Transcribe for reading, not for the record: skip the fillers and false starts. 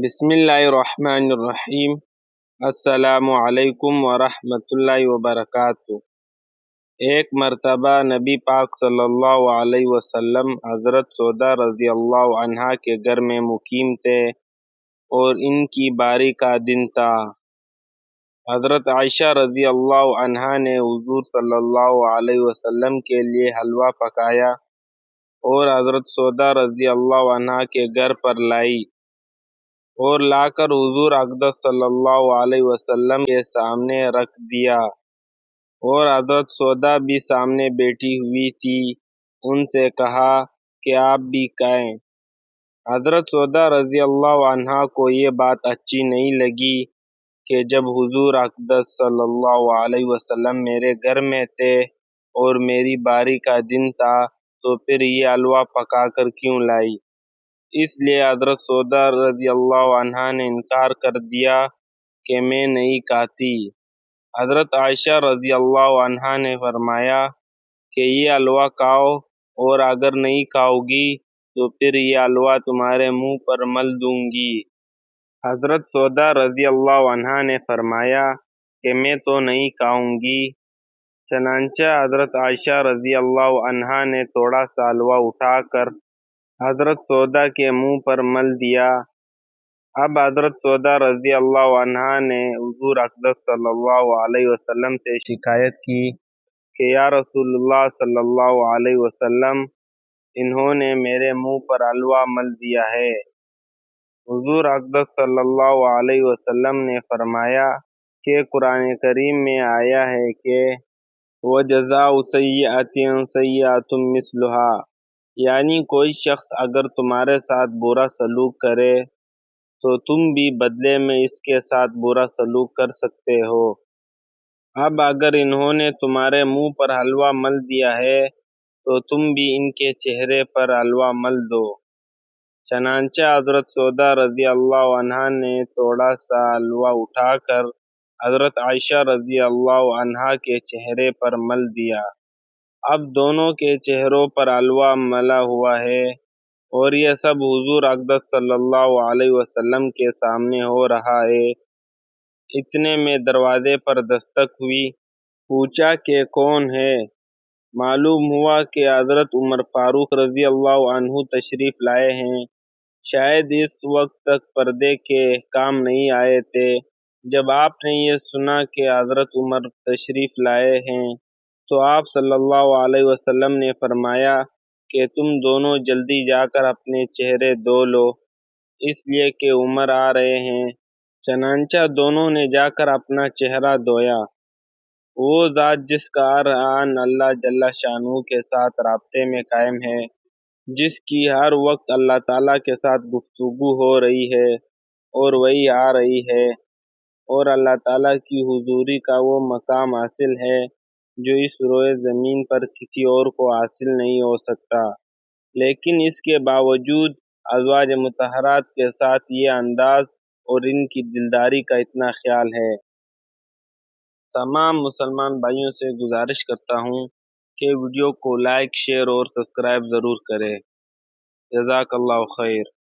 بسم اللہ الرحمن الرحیم۔ السلام علیکم ورحمۃ اللہ وبرکاتہ۔ ایک مرتبہ نبی پاک صلی اللہ علیہ وسلم حضرت سودا رضی اللہ عنہا کے گھر میں مقیم تھے اور ان کی باری کا دن تھا۔ حضرت عائشہ رضی اللہ عنہا نے حضور صلی اللہ علیہ وسلم کے لیے حلوہ پکایا اور حضرت سودا رضی اللہ عنہا کے گھر پر لائی اور لا کر حضور اقدس صلی اللہ علیہ وسلم کے سامنے رکھ دیا، اور حضرت سودا بھی سامنے بیٹھی ہوئی تھی۔ ان سے کہا کہ آپ بھی کھائیں۔ حضرت سودا رضی اللہ عنہا کو یہ بات اچھی نہیں لگی کہ جب حضور اقدس صلی اللہ علیہ وسلم میرے گھر میں تھے اور میری باری کا دن تھا تو پھر یہ حلوہ پکا کر کیوں لائی۔ اس لیے حضرت سودا رضی اللہ عنہا نے انکار کر دیا کہ میں نہیں کھاتی۔ حضرت عائشہ رضی اللہ عنہا نے فرمایا کہ یہ حلوہ کھاؤ، اور اگر نہیں کھاؤ گی تو پھر یہ حلوہ تمہارے منہ پر مل دوں گی۔ حضرت سودا رضی اللہ عنہا نے فرمایا کہ میں تو نہیں کھاؤں گی۔ چنانچہ حضرت عائشہ رضی اللہ عنہا نے تھوڑا سا حلوہ اٹھا کر حضرت سودا کے منہ پر مل دیا۔ اب حضرت سودا رضی اللہ عنہا نے حضور اقدس صلی اللہ علیہ وسلم سے شکایت کی کہ یا رسول اللہ صلی اللہ علیہ وسلم، انہوں نے میرے منہ پر حلوہ مل دیا ہے۔ حضور اقدس صلی اللہ علیہ وسلم نے فرمایا کہ قرآن کریم میں آیا ہے کہ وَجَزَاءُ سَیِّئَةٍ سَیِّئَةٌ مِثْلُهَا، یعنی کوئی شخص اگر تمہارے ساتھ برا سلوک کرے تو تم بھی بدلے میں اس کے ساتھ برا سلوک کر سکتے ہو۔ اب اگر انہوں نے تمہارے منہ پر حلوہ مل دیا ہے تو تم بھی ان کے چہرے پر حلوہ مل دو۔ چنانچہ حضرت سودا رضی اللہ عنہا نے تھوڑا سا حلوہ اٹھا کر حضرت عائشہ رضی اللہ عنہا کے چہرے پر مل دیا۔ اب دونوں کے چہروں پر حلوہ ملا ہوا ہے اور یہ سب حضور اقدس صلی اللہ علیہ وسلم کے سامنے ہو رہا ہے۔ اتنے میں دروازے پر دستک ہوئی۔ پوچھا کہ کون ہے؟ معلوم ہوا کہ حضرت عمر فاروق رضی اللہ عنہ تشریف لائے ہیں۔ شاید اس وقت تک پردے کے احکام نہیں آئے تھے۔ جب آپ نے یہ سنا کہ حضرت عمر تشریف لائے ہیں تو آپ صلی اللہ علیہ وسلم نے فرمایا کہ تم دونوں جلدی جا کر اپنے چہرے دھو لو، اس لیے کہ عمر آ رہے ہیں۔ چنانچہ دونوں نے جا کر اپنا چہرہ دھویا۔ وہ ذات جس کا ہر آن اللہ جل شانہ کے ساتھ رابطے میں قائم ہے، جس کی ہر وقت اللہ تعالیٰ کے ساتھ گفتگو ہو رہی ہے اور وہی آ رہی ہے، اور اللہ تعالیٰ کی حضوری کا وہ مقام حاصل ہے جو اس روئے زمین پر کسی اور کو حاصل نہیں ہو سکتا، لیکن اس کے باوجود ازواج مطہرات کے ساتھ یہ انداز اور ان کی دلداری کا اتنا خیال ہے۔ تمام مسلمان بھائیوں سے گزارش کرتا ہوں کہ ویڈیو کو لائک، شیئر اور سبسکرائب ضرور کریں۔ جزاک اللہ خیر۔